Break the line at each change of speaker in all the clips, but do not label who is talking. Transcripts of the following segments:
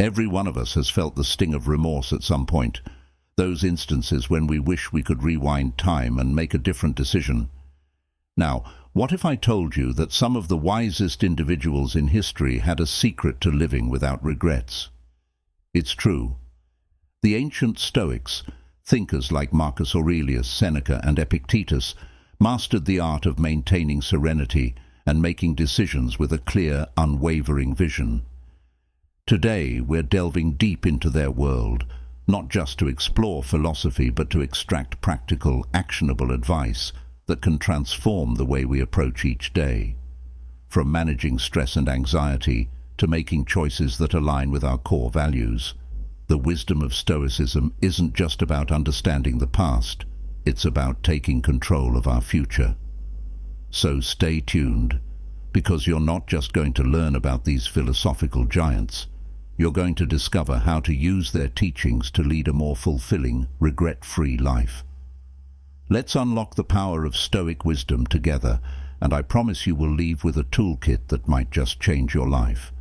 Every one of us has felt the sting of remorse at some point, those instances when we wish we could rewind time and make a different decision. Now, what if I told you that some of the wisest individuals in history had a secret to living without regrets? It's true. The ancient Stoics, thinkers like Marcus Aurelius, Seneca, and Epictetus, mastered the art of maintaining serenity and making decisions with a clear, unwavering vision. Today, we're delving deep into their world, not just to explore philosophy, but to extract practical, actionable advice that can transform the way we approach each day. From managing stress and anxiety to making choices that align with our core values, the wisdom of Stoicism isn't just about understanding the past, it's about taking control of our future. So stay tuned, because you're not just going to learn about these philosophical giants, you're going to discover how to use their teachings to lead a more fulfilling, regret-free life. Let's unlock the power of Stoic wisdom together, and I promise you will leave with a toolkit that might just change your life.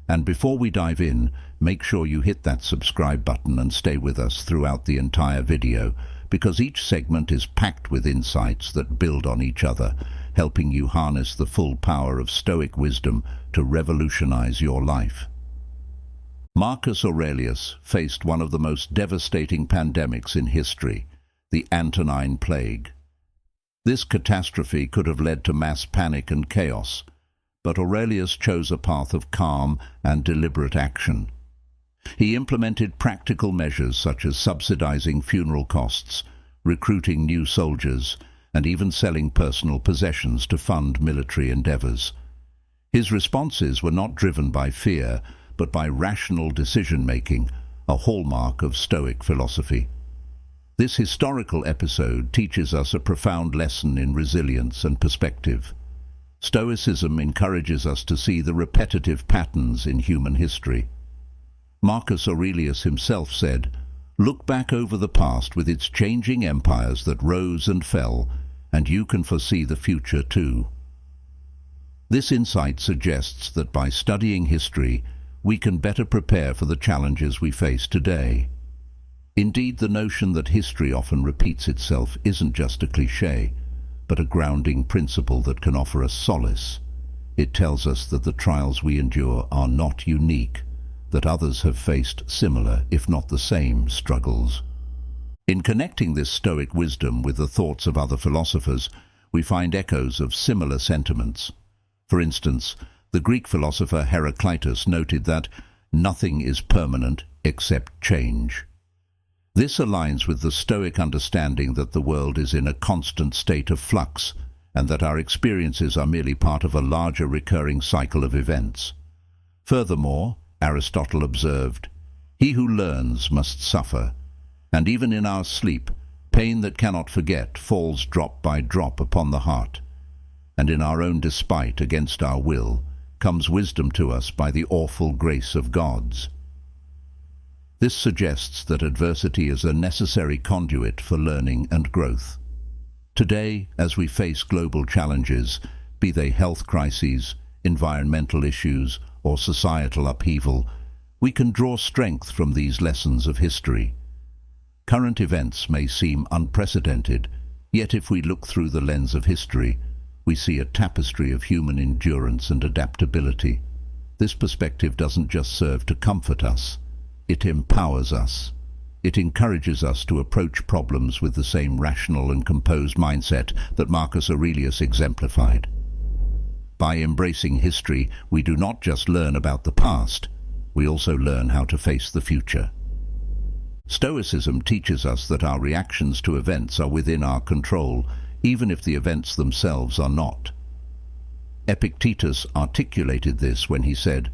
And before we dive in, make sure you hit that subscribe button and stay with us throughout the entire video, because each segment is packed with insights that build on each other, helping you harness the full power of Stoic wisdom to revolutionize your life. Marcus Aurelius faced one of the most devastating pandemics in history, the Antonine Plague. This catastrophe could have led to mass panic and chaos, but Aurelius chose a path of calm and deliberate action. He implemented practical measures such as subsidizing funeral costs, recruiting new soldiers, and even selling personal possessions to fund military endeavors. His responses were not driven by fear, but by rational decision-making, a hallmark of Stoic philosophy. This historical episode teaches us a profound lesson in resilience and perspective. Stoicism encourages us to see the repetitive patterns in human history. Marcus Aurelius himself said, "Look back over the past with its changing empires that rose and fell, and you can foresee the future too." This insight suggests that by studying history, we can better prepare for the challenges we face today. Indeed, the notion that history often repeats itself isn't just a cliché, but a grounding principle that can offer us solace. It tells us that the trials we endure are not unique, that others have faced similar, if not the same, struggles. In connecting this Stoic wisdom with the thoughts of other philosophers, we find echoes of similar sentiments. For instance, the Greek philosopher Heraclitus noted that nothing is permanent except change. This aligns with the Stoic understanding that the world is in a constant state of flux, and that our experiences are merely part of a larger recurring cycle of events. Furthermore, Aristotle observed, "He who learns must suffer, and even in our sleep, pain that cannot forget falls drop by drop upon the heart. And in our own despite, against our will, comes wisdom to us by the awful grace of gods." This suggests that adversity is a necessary conduit for learning and growth. Today, as we face global challenges, be they health crises, environmental issues, or societal upheaval, we can draw strength from these lessons of history. Current events may seem unprecedented, yet if we look through the lens of history, we see a tapestry of human endurance and adaptability. This perspective doesn't just serve to comfort us, it empowers us. It encourages us to approach problems with the same rational and composed mindset that Marcus Aurelius exemplified. By embracing history, we do not just learn about the past, we also learn how to face the future. Stoicism teaches us that our reactions to events are within our control, even if the events themselves are not. Epictetus articulated this when he said,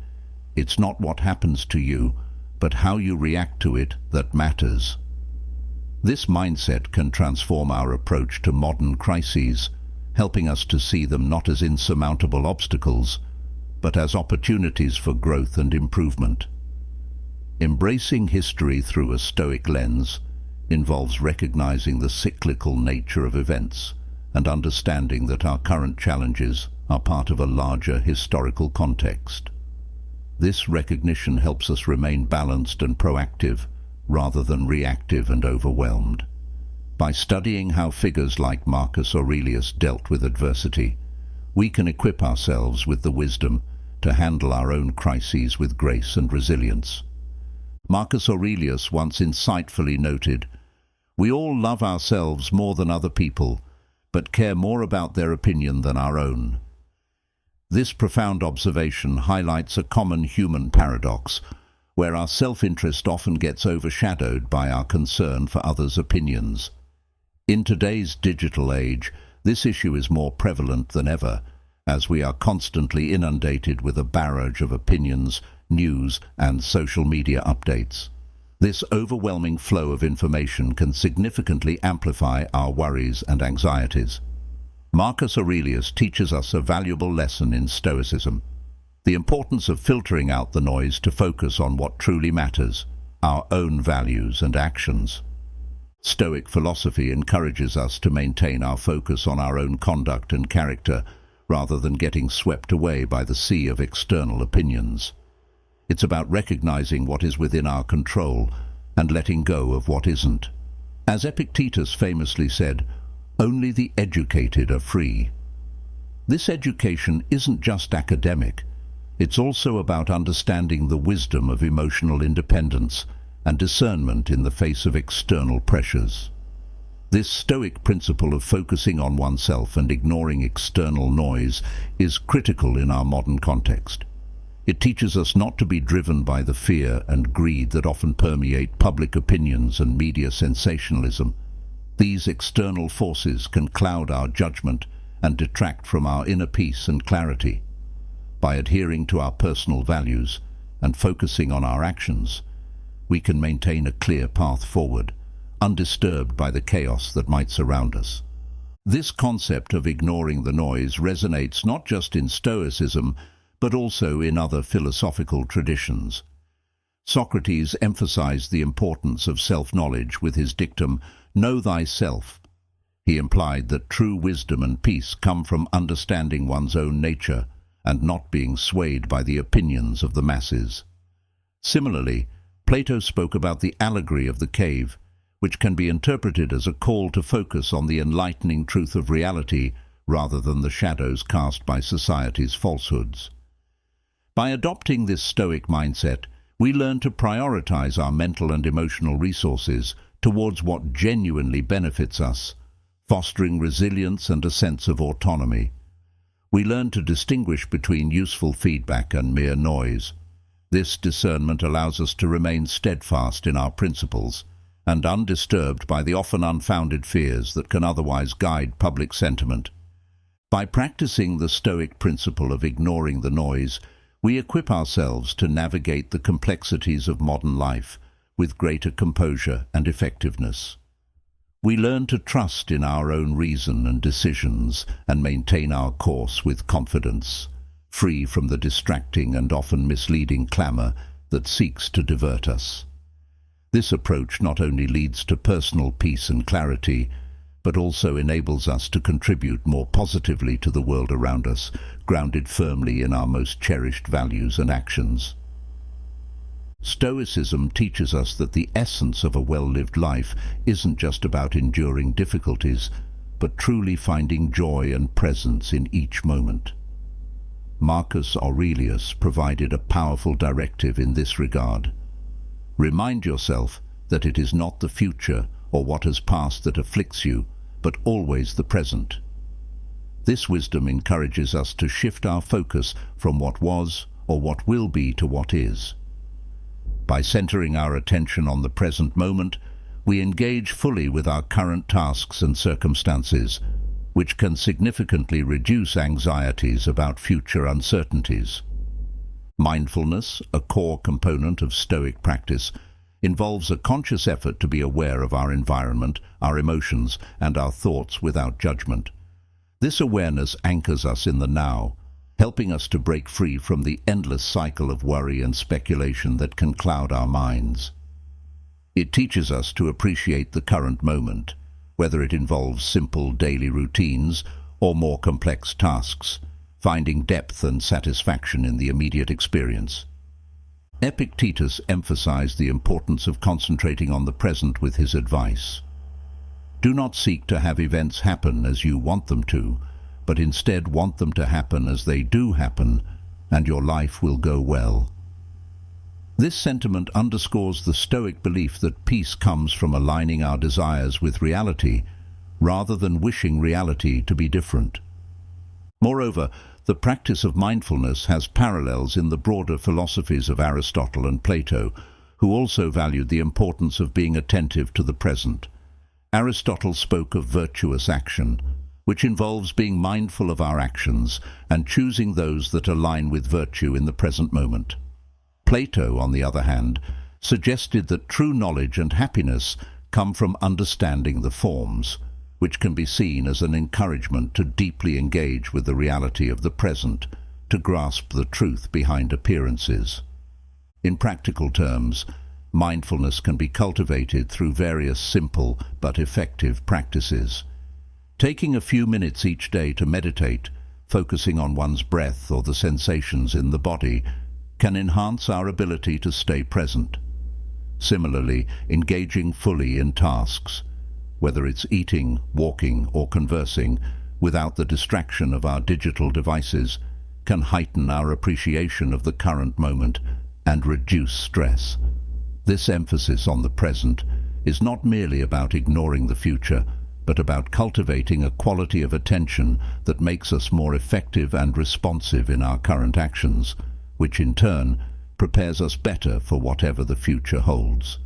"It's not what happens to you, but how you react to it that matters." This mindset can transform our approach to modern crises, helping us to see them not as insurmountable obstacles, but as opportunities for growth and improvement. Embracing history through a Stoic lens involves recognizing the cyclical nature of events and understanding that our current challenges are part of a larger historical context. This recognition helps us remain balanced and proactive, rather than reactive and overwhelmed. By studying how figures like Marcus Aurelius dealt with adversity, we can equip ourselves with the wisdom to handle our own crises with grace and resilience. Marcus Aurelius once insightfully noted, "We all love ourselves more than other people, but care more about their opinion than our own." This profound observation highlights a common human paradox, where our self-interest often gets overshadowed by our concern for others' opinions. In today's digital age, this issue is more prevalent than ever, as we are constantly inundated with a barrage of opinions, news, and social media updates. This overwhelming flow of information can significantly amplify our worries and anxieties. Marcus Aurelius teaches us a valuable lesson in Stoicism: the importance of filtering out the noise to focus on what truly matters, our own values and actions. Stoic philosophy encourages us to maintain our focus on our own conduct and character, rather than getting swept away by the sea of external opinions. It's about recognizing what is within our control and letting go of what isn't. As Epictetus famously said, "Only the educated are free." This education isn't just academic. It's also about understanding the wisdom of emotional independence and discernment in the face of external pressures. This Stoic principle of focusing on oneself and ignoring external noise is critical in our modern context. It teaches us not to be driven by the fear and greed that often permeate public opinions and media sensationalism. These external forces can cloud our judgment and detract from our inner peace and clarity. By adhering to our personal values and focusing on our actions, we can maintain a clear path forward, undisturbed by the chaos that might surround us. This concept of ignoring the noise resonates not just in Stoicism, but also in other philosophical traditions. Socrates emphasized the importance of self-knowledge with his dictum, "Know thyself." He implied that true wisdom and peace come from understanding one's own nature and not being swayed by the opinions of the masses. Similarly, Plato spoke about the allegory of the cave, which can be interpreted as a call to focus on the enlightening truth of reality rather than the shadows cast by society's falsehoods. By adopting this Stoic mindset, we learn to prioritize our mental and emotional resources towards what genuinely benefits us, fostering resilience and a sense of autonomy. We learn to distinguish between useful feedback and mere noise. This discernment allows us to remain steadfast in our principles and undisturbed by the often unfounded fears that can otherwise guide public sentiment. By practicing the Stoic principle of ignoring the noise, we equip ourselves to navigate the complexities of modern life with greater composure and effectiveness. We learn to trust in our own reason and decisions and maintain our course with confidence, free from the distracting and often misleading clamor that seeks to divert us. This approach not only leads to personal peace and clarity, but also enables us to contribute more positively to the world around us, grounded firmly in our most cherished values and actions. Stoicism teaches us that the essence of a well-lived life isn't just about enduring difficulties, but truly finding joy and presence in each moment. Marcus Aurelius provided a powerful directive in this regard. Remind yourself that it is not the future or what has passed that afflicts you, but always the present. This wisdom encourages us to shift our focus from what was or what will be to what is. By centering our attention on the present moment, we engage fully with our current tasks and circumstances, which can significantly reduce anxieties about future uncertainties. Mindfulness, a core component of Stoic practice, involves a conscious effort to be aware of our environment, our emotions, and our thoughts without judgment. This awareness anchors us in the now, helping us to break free from the endless cycle of worry and speculation that can cloud our minds. It teaches us to appreciate the current moment, whether it involves simple daily routines or more complex tasks, finding depth and satisfaction in the immediate experience. Epictetus emphasized the importance of concentrating on the present with his advice. Do not seek to have events happen as you want them to, but instead want them to happen as they do happen, and your life will go well. This sentiment underscores the Stoic belief that peace comes from aligning our desires with reality, rather than wishing reality to be different. Moreover, the practice of mindfulness has parallels in the broader philosophies of Aristotle and Plato, who also valued the importance of being attentive to the present. Aristotle spoke of virtuous action, which involves being mindful of our actions and choosing those that align with virtue in the present moment. Plato, on the other hand, suggested that true knowledge and happiness come from understanding the forms, which can be seen as an encouragement to deeply engage with the reality of the present, to grasp the truth behind appearances. In practical terms, mindfulness can be cultivated through various simple but effective practices. Taking a few minutes each day to meditate, focusing on one's breath or the sensations in the body, can enhance our ability to stay present. Similarly, engaging fully in tasks, whether it's eating, walking, or conversing, without the distraction of our digital devices, can heighten our appreciation of the current moment and reduce stress. This emphasis on the present is not merely about ignoring the future, but about cultivating a quality of attention that makes us more effective and responsive in our current actions, which in turn prepares us better for whatever the future holds.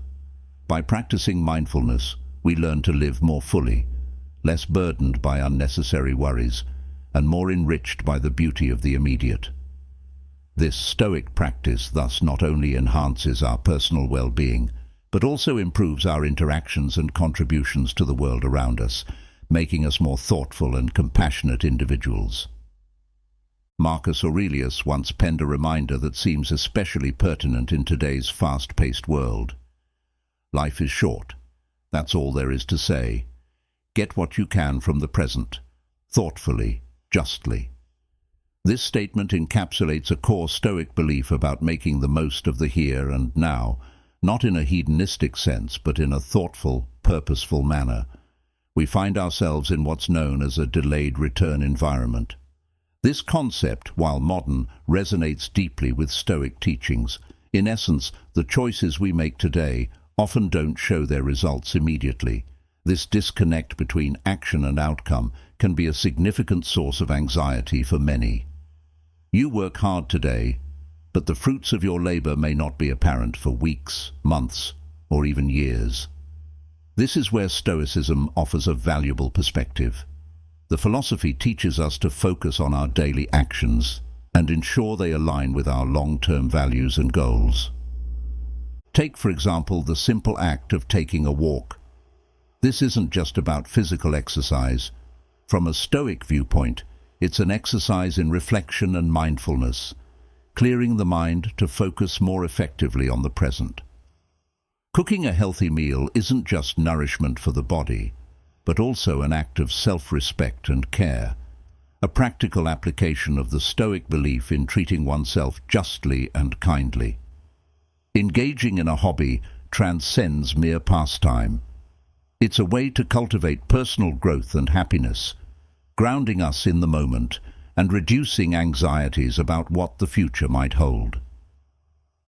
By practicing mindfulness, we learn to live more fully, less burdened by unnecessary worries, and more enriched by the beauty of the immediate. This Stoic practice thus not only enhances our personal well-being, but also improves our interactions and contributions to the world around us, making us more thoughtful and compassionate individuals. Marcus Aurelius once penned a reminder that seems especially pertinent in today's fast-paced world. Life is short. That's all there is to say. Get what you can from the present, thoughtfully, justly. This statement encapsulates a core Stoic belief about making the most of the here and now, not in a hedonistic sense, but in a thoughtful, purposeful manner. We find ourselves in what's known as a delayed return environment. This concept, while modern, resonates deeply with Stoic teachings. In essence, the choices we make today often don't show their results immediately. This disconnect between action and outcome can be a significant source of anxiety for many. You work hard today, but the fruits of your labor may not be apparent for weeks, months, or even years. This is where Stoicism offers a valuable perspective. The philosophy teaches us to focus on our daily actions and ensure they align with our long-term values and goals. Take, for example, the simple act of taking a walk. This isn't just about physical exercise. From a Stoic viewpoint, it's an exercise in reflection and mindfulness, clearing the mind to focus more effectively on the present. Cooking a healthy meal isn't just nourishment for the body, but also an act of self-respect and care, a practical application of the Stoic belief in treating oneself justly and kindly. Engaging in a hobby transcends mere pastime. It's a way to cultivate personal growth and happiness, grounding us in the moment and reducing anxieties about what the future might hold.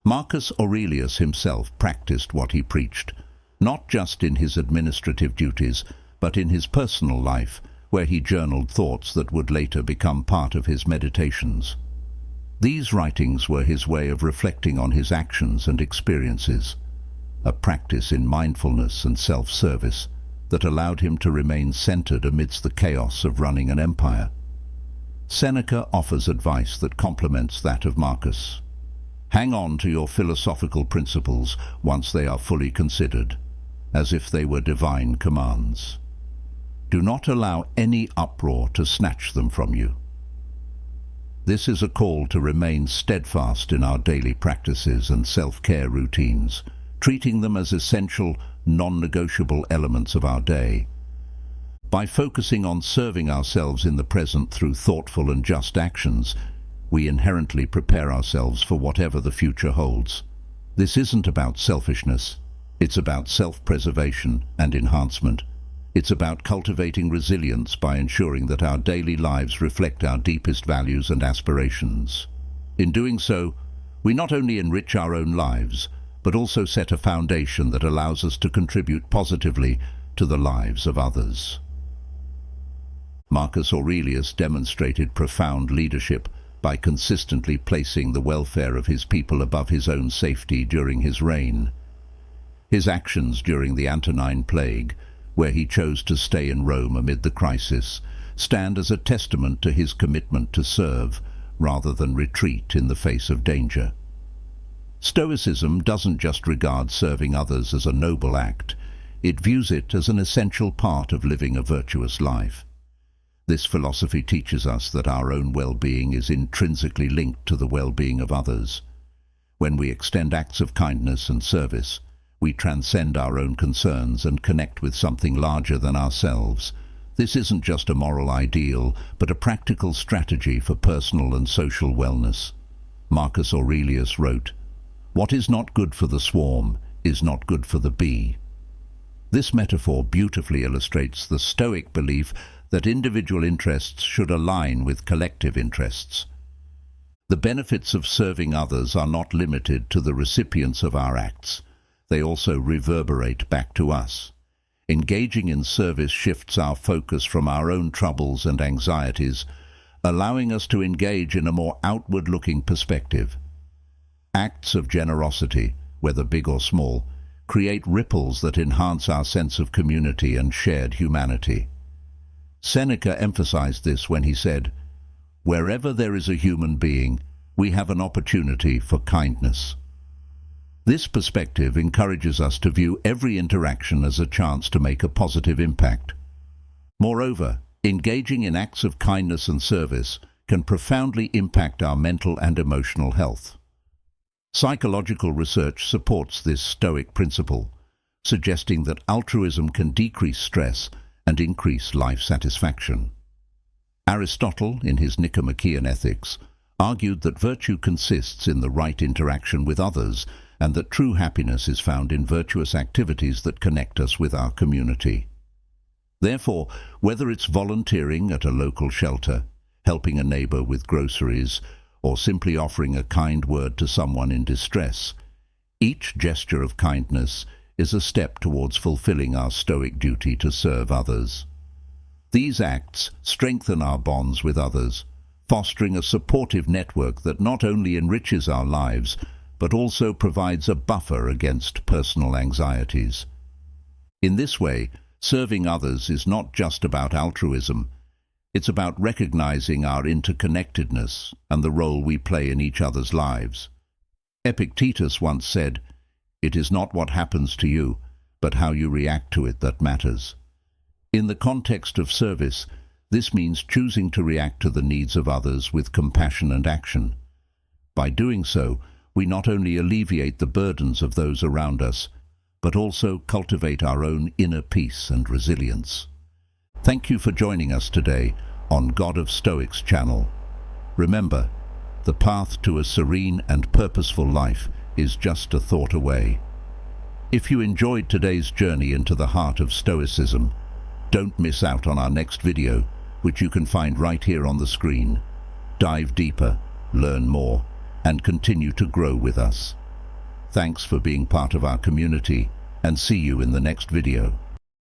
Marcus Aurelius himself practiced what he preached, not just in his administrative duties, but in his personal life, where he journaled thoughts that would later become part of his meditations. These writings were his way of reflecting on his actions and experiences, a practice in mindfulness and self-service that allowed him to remain centered amidst the chaos of running an empire. Seneca offers advice that complements that of Marcus. Hang on to your philosophical principles once they are fully considered, as if they were divine commands. Do not allow any uproar to snatch them from you. This is a call to remain steadfast in our daily practices and self-care routines, treating them as essential, non-negotiable elements of our day. By focusing on serving ourselves in the present through thoughtful and just actions, we inherently prepare ourselves for whatever the future holds. This isn't about selfishness. It's about self-preservation and enhancement. It's about cultivating resilience by ensuring that our daily lives reflect our deepest values and aspirations. In doing so, we not only enrich our own lives, but also set a foundation that allows us to contribute positively to the lives of others. Marcus Aurelius demonstrated profound leadership by consistently placing the welfare of his people above his own safety during his reign. His actions during the Antonine Plague, where he chose to stay in Rome amid the crisis, stand as a testament to his commitment to serve rather than retreat in the face of danger. Stoicism doesn't just regard serving others as a noble act, it views it as an essential part of living a virtuous life. This philosophy teaches us that our own well-being is intrinsically linked to the well-being of others. When we extend acts of kindness and service, we transcend our own concerns and connect with something larger than ourselves. This isn't just a moral ideal, but a practical strategy for personal and social wellness. Marcus Aurelius wrote, "What is not good for the swarm is not good for the bee." This metaphor beautifully illustrates the Stoic belief that individual interests should align with collective interests. The benefits of serving others are not limited to the recipients of our acts. They also reverberate back to us. Engaging in service shifts our focus from our own troubles and anxieties, allowing us to engage in a more outward-looking perspective. Acts of generosity, whether big or small, create ripples that enhance our sense of community and shared humanity. Seneca emphasized this when he said, "Wherever there is a human being, we have an opportunity for kindness." This perspective encourages us to view every interaction as a chance to make a positive impact. Moreover, engaging in acts of kindness and service can profoundly impact our mental and emotional health. Psychological research supports this Stoic principle, suggesting that altruism can decrease stress and increase life satisfaction. Aristotle, in his Nicomachean Ethics, argued that virtue consists in the right interaction with others and that true happiness is found in virtuous activities that connect us with our community. Therefore, whether it's volunteering at a local shelter, helping a neighbor with groceries, or simply offering a kind word to someone in distress, each gesture of kindness is a step towards fulfilling our Stoic duty to serve others. These acts strengthen our bonds with others, fostering a supportive network that not only enriches our lives, but also provides a buffer against personal anxieties. In this way, serving others is not just about altruism, it's about recognizing our interconnectedness and the role we play in each other's lives. Epictetus once said, "It is not what happens to you, but how you react to it that matters." In the context of service, this means choosing to react to the needs of others with compassion and action. By doing so, we not only alleviate the burdens of those around us, but also cultivate our own inner peace and resilience. Thank you for joining us today on God of Stoics channel. Remember, the path to a serene and purposeful life is just a thought away. If you enjoyed today's journey into the heart of Stoicism, don't miss out on our next video, which you can find right here on the screen. Dive deeper, learn more, and continue to grow with us. Thanks for being part of our community, and see you in the next video.